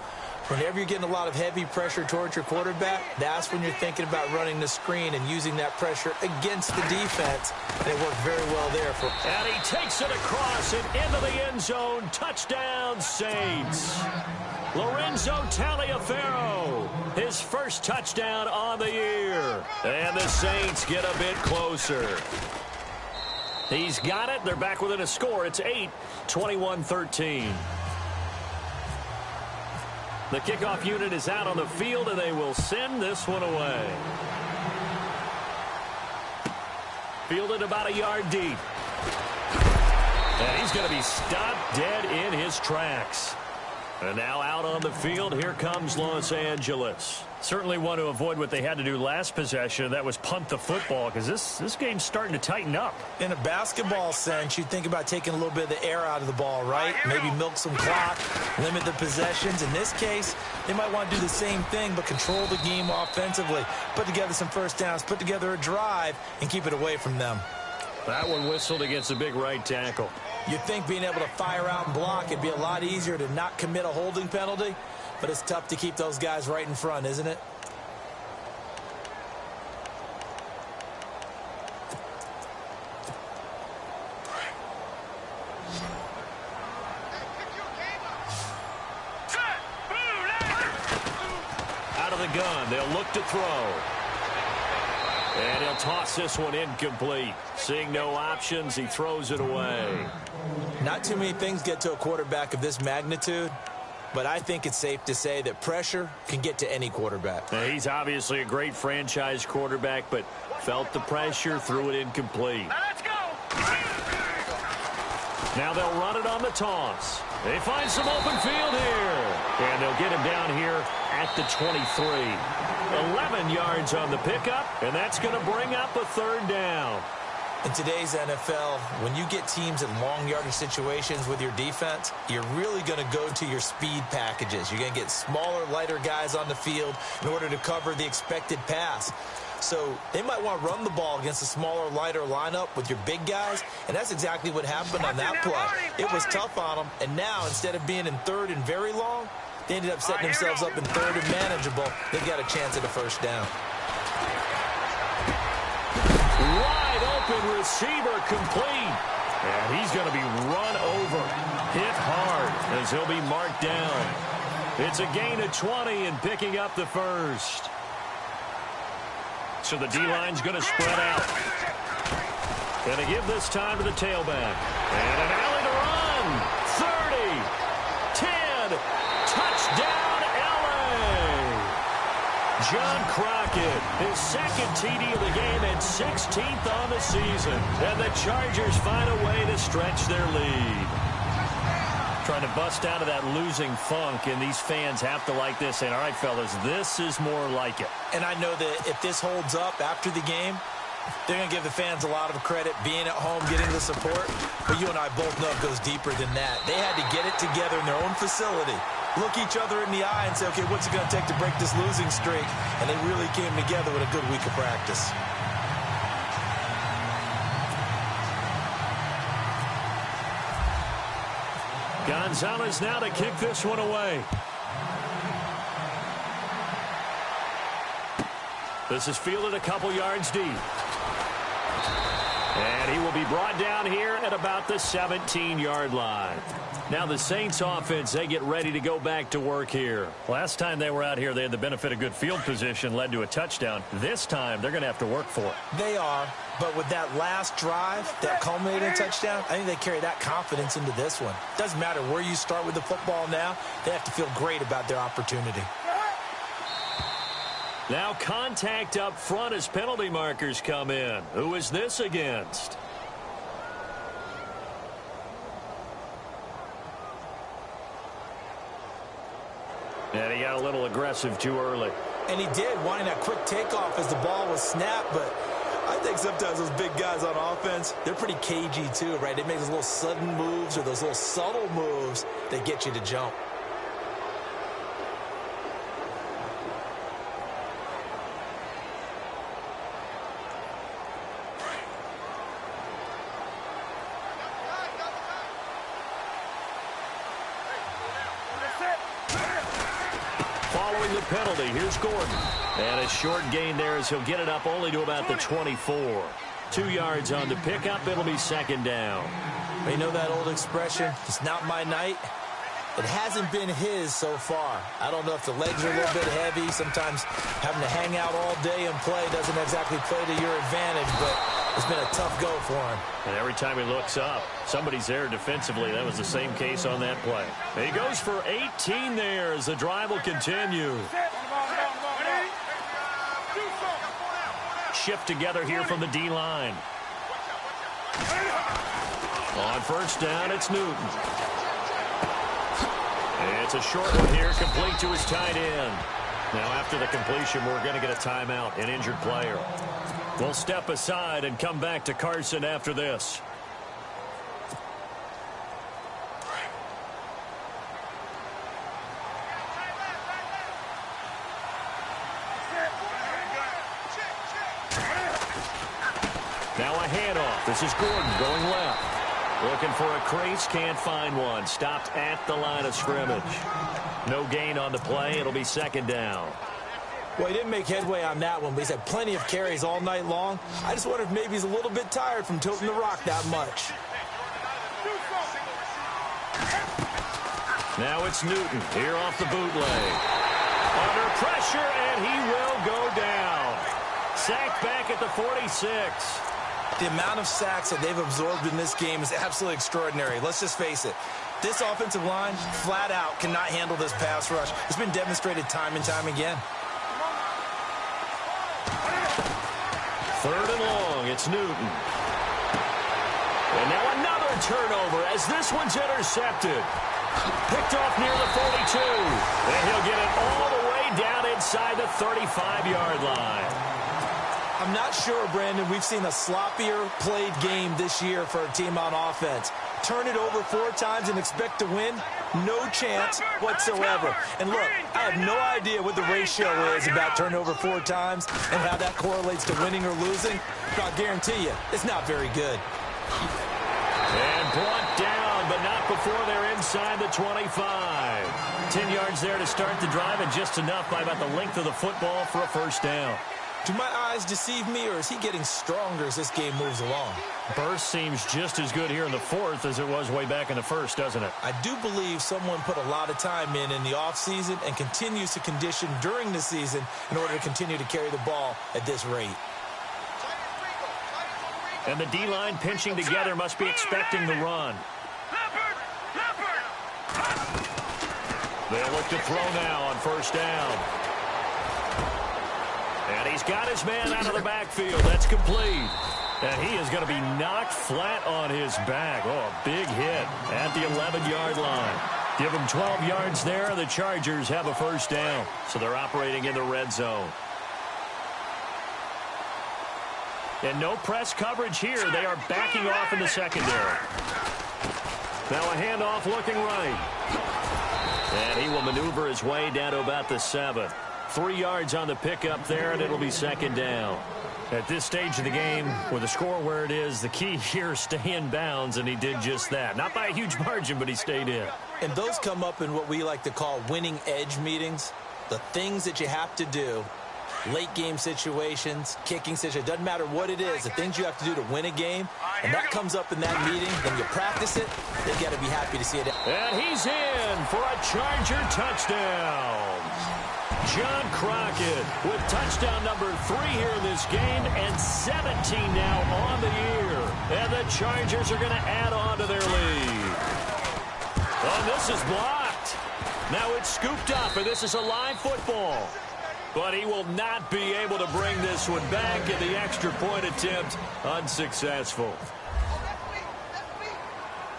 S3: Whenever you're getting a lot of heavy pressure towards your quarterback, that's when you're thinking about running the screen and using that pressure against the defense. And it worked very well there.
S2: And he takes it across and into the end zone. Touchdown, Saints. Lorenzo Taliaferro, his first touchdown on the year. And the Saints get a bit closer. He's got it. They're back within a score. It's 8, 21-13. The kickoff unit is out on the field, and they will send this one away. Fielded about a yard deep. And he's going to be stopped dead in his tracks. And now out on the field, here comes Los Angeles. Certainly want to avoid what they had to do last possession. That was punt the football, because this game's starting to tighten up.
S3: In a basketball sense, you think about taking a little bit of the air out of the ball, right? Maybe milk some clock, limit the possessions. In this case, they might want to do the same thing, but control the game offensively. Put together some first downs, put together a drive, and keep it away from them.
S2: That one whistled against a big right tackle.
S3: You'd think being able to fire out and block, it'd be a lot easier to not commit a holding penalty, but it's tough to keep those guys right in front, isn't it?
S2: Out of the gun, they'll look to throw. And he'll toss this one incomplete. Seeing no options, he throws it away.
S3: Not too many things get to a quarterback of this magnitude, but I think it's safe to say that pressure can get to any quarterback.
S2: Now, he's obviously a great franchise quarterback, but felt the pressure, threw it incomplete.
S4: Now let's go.
S2: Now they'll run it on the toss. They find some open field here. And they'll get him down here at the 23. 11 yards on the pickup, and that's going to bring up a 3rd down.
S3: In today's NFL, when you get teams in long yardage situations with your defense, you're really going to go to your speed packages. You're going to get smaller, lighter guys on the field in order to cover the expected pass. So they might want to run the ball against a smaller, lighter lineup with your big guys, and that's exactly what happened on that play. It was tough on them, and now instead of being in third and very long, they ended up setting themselves up in third and manageable. They got a chance at a first down.
S2: Wide open receiver complete. And he's going to be run over. Hit hard as he'll be marked down. It's a gain of 20 and picking up the first. So the D-line's going to spread out. Going to give this time to the tailback. And an alley to run. 30, 10, touchdown, L.A. John Crockett, his second TD of the game and 16th on the season. And the Chargers find a way to stretch their lead. Trying to bust out of that losing funk, and these fans have to like this. And all right, fellas, this is more like it.
S3: And I know that if this holds up after the game, they're going to give the fans a lot of credit being at home, getting the support. But you and I both know it goes deeper than that. They had to get it together in their own facility, look each other in the eye and say, okay, what's it going to take to break this losing streak? And they really came together with a good week of practice.
S2: Gonzalez now to kick this one away. This is fielded a couple yards deep. And he will be brought down here at about the 17-yard line. Now the Saints offense, they get ready to go back to work here. Last time they were out here, they had the benefit of good field position, led to a touchdown. This time, they're going to have to work for it.
S3: They are, but with that last drive, that culminating touchdown, I think they carry that confidence into this one. Doesn't matter where you start with the football now, they have to feel great about their opportunity.
S2: Now contact up front as penalty markers come in. Who is this against? And he got a little aggressive too early.
S3: And he did, wanting that quick takeoff as the ball was snapped, but I think sometimes those big guys on offense, they're pretty cagey too, right? They make those little sudden moves or those little subtle moves that get you to jump.
S2: Following the penalty, here's Gordon. And a short gain there as he'll get it up only to about the 24. 2 yards on the pickup. It'll be second down.
S3: You know that old expression, it's not my night? It hasn't been his so far. I don't know if the legs are a little bit heavy. Sometimes having to hang out all day and play doesn't exactly play to your advantage, but it's been a tough go for him.
S2: And every time he looks up, somebody's there defensively. That was the same case on that play. He goes for 18 there as the drive will continue. Shift together here from the D-line. On first down, it's Newton. It's a short one here, complete to his tight end. Now after the completion, we're going to get a timeout, an injured player. We'll step aside and come back to Carson after this. Now a handoff. This is Gordon going left. Looking for a crease, can't find one. Stopped at the line of scrimmage. No gain on the play. It'll be second down.
S3: Well, he didn't make headway on that one, but he's had plenty of carries all night long. I just wonder if maybe he's a little bit tired from tilting the rock that much.
S2: Now it's Newton here off the bootleg. Under pressure, and he will go down. Sacked back at the 46.
S3: The amount of sacks that they've absorbed in this game is absolutely extraordinary. Let's just face it. This offensive line, flat out, cannot handle this pass rush. It's been demonstrated time and time again.
S2: Third and long, it's Newton. And now another turnover as this one's intercepted. Picked off near the 42. And he'll get it all the way down inside the 35-yard line.
S3: I'm not sure, Brandon. We've seen a sloppier played game this year for a team on offense. Turn it over 4 times and expect to win? No chance whatsoever. And look, I have no idea what the ratio is about turnover 4 times and how that correlates to winning or losing. But I'll guarantee you, it's not very good.
S2: And brought down, but not before they're inside the 25. 10 yards there to start the drive, and just enough by about the length of the football for a first down.
S3: Do my eyes deceive me, or is he getting stronger as this game moves along?
S2: Burst seems just as good here in the fourth as it was way back in the first, doesn't it?
S3: I do believe someone put a lot of time in the offseason and continues to condition during the season in order to continue to carry the ball at this rate.
S2: And the D-line pinching together must be expecting the run. They'll look to throw now on first down. And he's got his man out of the backfield. That's complete. And he is going to be knocked flat on his back. Oh, a big hit at the 11-yard line. Give him 12 yards there. The Chargers have a first down. So they're operating in the red zone. And no press coverage here. They are backing off in the secondary. Now a handoff looking right. And he will maneuver his way down to about the 7. 3 yards on the pickup there, and it'll be second down. At this stage of the game, with the score where it is, the key here is stay in bounds, and he did just that. Not by a huge margin, but he stayed in.
S3: And those come up in what we like to call winning edge meetings. The things that you have to do, late game situations, kicking situations, doesn't matter what it is, the things you have to do to win a game, and that comes up in that meeting, then you practice it, you got to be happy to see it.
S2: And he's in for a Charger touchdown. John Crockett with touchdown number 3 here in this game, and 17 now on the year. And the Chargers are going to add on to their lead. Oh, this is blocked. Now it's scooped up, and this is a live football. But he will not be able to bring this one back, and the extra point attempt unsuccessful.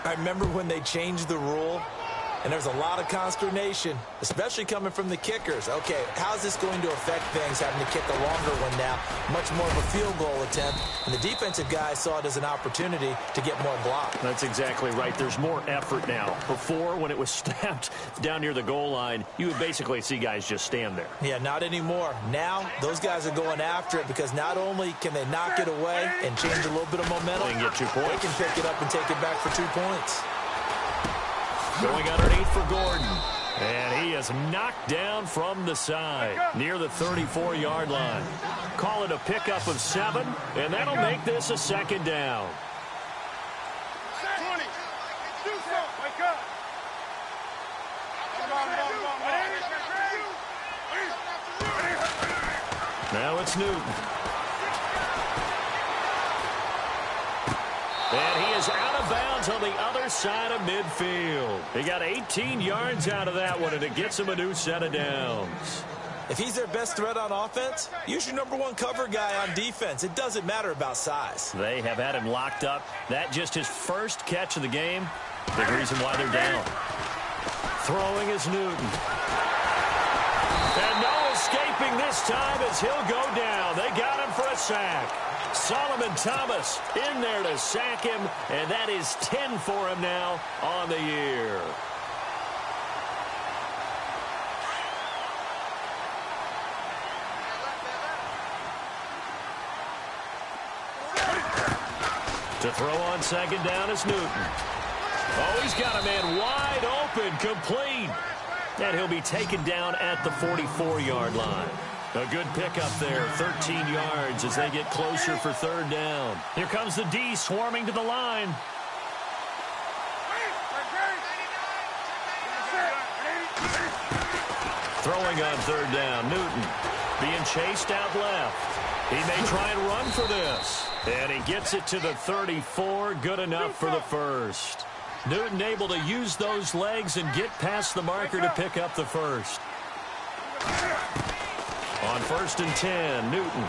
S3: I remember when they changed the rule, and there's a lot of consternation, especially coming from the kickers. Okay, how's this going to affect things, having to kick a longer one now, much more of a field goal attempt, and the defensive guys saw it as an opportunity to get more block.
S2: That's exactly right. There's more effort now. Before, when it was snapped down near the goal line, you would basically see guys just stand there.
S3: Yeah, not anymore. Now, those guys are going after it because not only can they knock it away and change a little bit of momentum,
S2: they can get 2 points.
S3: They can pick it up and take it back for 2 points.
S2: Going underneath for Gordon. And he is knocked down from the side near the 34-yard line. Call it a pickup of 7, and that'll make this a second down.
S4: 20. Do something. Wake up.
S2: Now it's Newton. And he is out of bounds on the other side of midfield. He got 18 yards out of that one, and it gets him a new set of downs.
S3: If he's their best threat on offense, use your #1 cover guy on defense. It doesn't matter about size.
S2: They have had him locked up. That just his first catch of the game. Big reason why they're down. Throwing is Newton. And no escaping this time as he'll go down. They got him for a sack. Solomon Thomas in there to sack him, and that is 10 for him now on the year. To throw on second down is Newton. Oh, he's got a man wide open, complete. And he'll be taken down at the 44-yard line. A good pickup there, 13 yards as they get closer for third down. Here comes the D swarming to the line. Throwing on third down, Newton being chased out left. He may try and run for this. And he gets it to the 34, good enough for the first. Newton able to use those legs and get past the marker to pick up the first. On 1st and 10, Newton.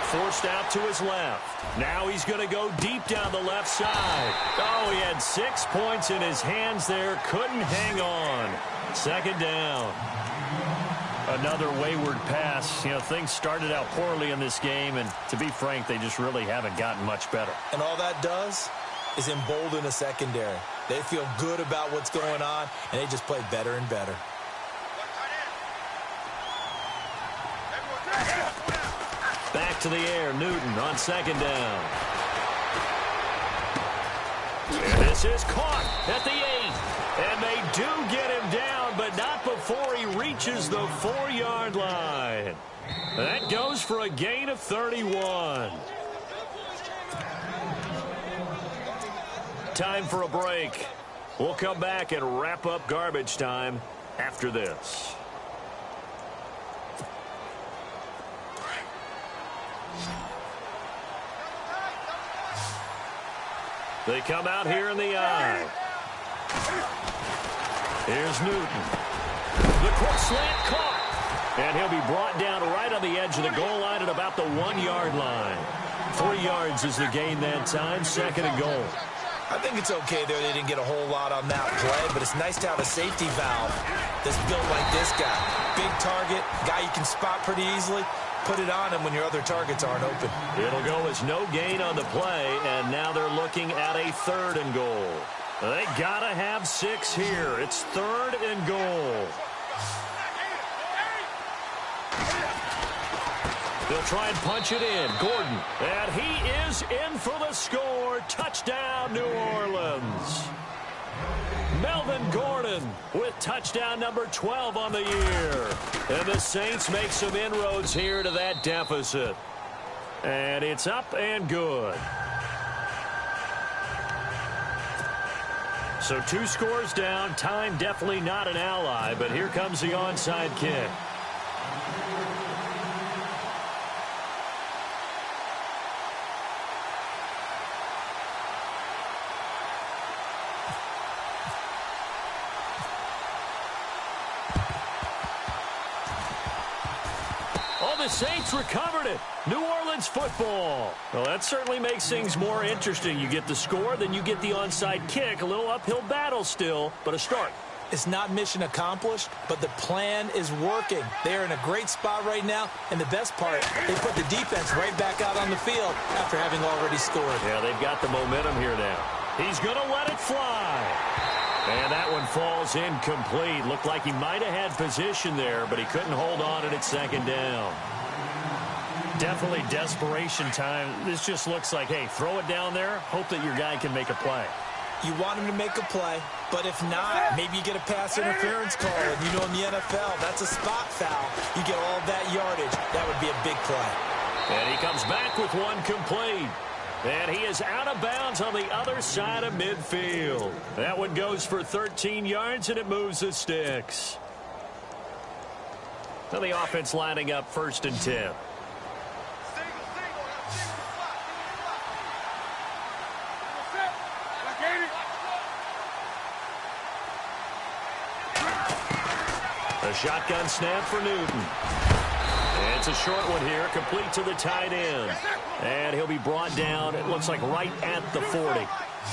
S2: Forced out to his left. Now he's going to go deep down the left side. Oh, he had 6 points in his hands there. Couldn't hang on. Second down. Another wayward pass. You know, things started out poorly in this game, and to be frank, they just really haven't gotten much better.
S3: And all that does is embolden a secondary. They feel good about what's going on, and they just play better and better.
S2: Back to the air, Newton on second down. And this is caught at the 8. And they do get him down, but not before he reaches the 4-yard line. That goes for a gain of 31. Time for a break. We'll come back and wrap up garbage time after this. They come out here in the eye. Here's Newton. The quick slant caught. And he'll be brought down right on the edge of the goal line at about the 1-yard line. 3 yards is the gain that time. Second and goal.
S3: I think it's okay there. They didn't get a whole lot on that play, but it's nice to have a safety valve that's built like this guy. Big target, guy you can spot pretty easily. Put it on him when your other targets aren't open.
S2: It'll go as no gain on the play, and now they're looking at a 3rd and goal. They gotta have 6 here. It's 3rd and goal. They'll try and punch it in. Gordon. And he is in for the score. Touchdown, New Orleans. Melvin Gordon with touchdown number 12 on the year. And the Saints make some inroads here to that deficit. And it's up and good. So 2 scores down. Time definitely not an ally, but here comes the onside kick. The Saints recovered it. New Orleans football. Well, that certainly makes things more interesting. You get the score, then you get the onside kick. A little uphill battle still, but a start.
S3: It's not mission accomplished, but the plan is working. They're in a great spot right now, and the best part, they put the defense right back out on the field after having already scored.
S2: Yeah, they've got the momentum here now. He's going to let it fly. And that one falls incomplete. Looked like he might have had position there, but he couldn't hold on at second down. Definitely desperation time. This just looks like, hey, throw it down there, hope that your guy can make a play.
S3: You want him to make a play, but if not, maybe you get a pass interference call. And you know in the NFL, that's a spot foul. You get all of that yardage. That would be a big play.
S2: And he comes back with one complete. And he is out of bounds on the other side of midfield. That one goes for 13 yards, and it moves the sticks. So the offense lining up 1st and 10. A shotgun snap for Newton. And it's a short one here, complete to the tight end. And he'll be brought down, it looks like right at the 40.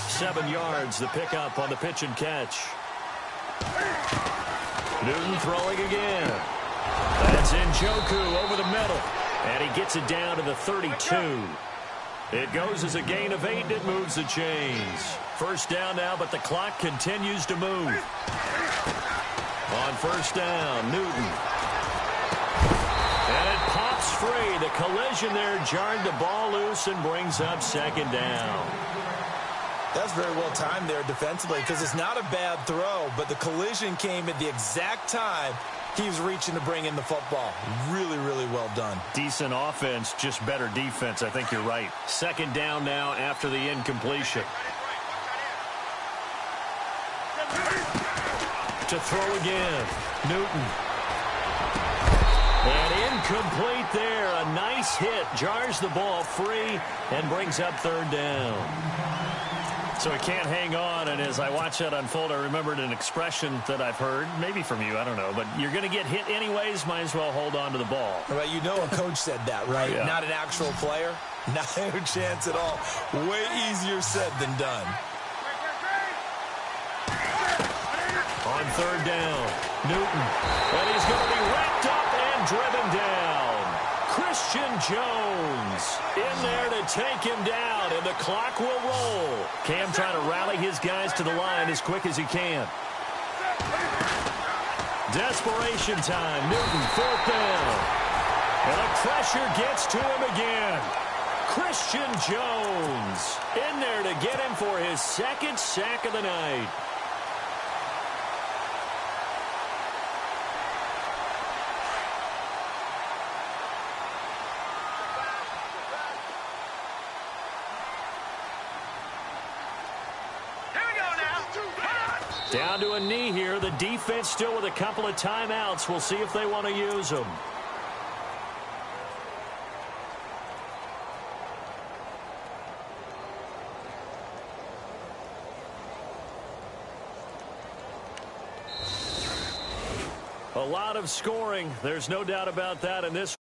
S2: 7 yards, the pickup on the pitch and catch. Newton throwing again. That's Njoku over the middle. And he gets it down to the 32. It goes as a gain of 8, and it moves the chains. 1st down now, but the clock continues to move. On 1st down, Newton. And it pops free. The collision there jarred the ball loose and brings up 2nd down.
S3: That's very well timed there defensively because it's not a bad throw, but the collision came at the exact time he was reaching to bring in the football. Really, really well done.
S2: Decent offense, just better defense. I think you're right. 2nd down now after the incompletion. To throw again. Newton. And incomplete there. A nice hit. Jars the ball free and brings up 3rd down. So he can't hang on, and as I watch that unfold, I remembered an expression that I've heard, maybe from you, I don't know, but you're going to get hit anyways, might as well hold on to the ball.
S3: Well, you know a coach said that, right?
S2: Yeah.
S3: Not an actual player. Not a chance at all. Way easier said than done.
S2: On 3rd down, Newton. And he's going to be wrapped up and driven down. Christian Jones in there to take him down, and the clock will roll. Cam trying to rally his guys to the line as quick as he can. Desperation time. Newton, 4th down. And the pressure gets to him again. Christian Jones in there to get him for his 2nd sack of the night. Down to a knee here. The defense still with a couple of timeouts. We'll see if they want to use them. A lot of scoring. There's no doubt about that in this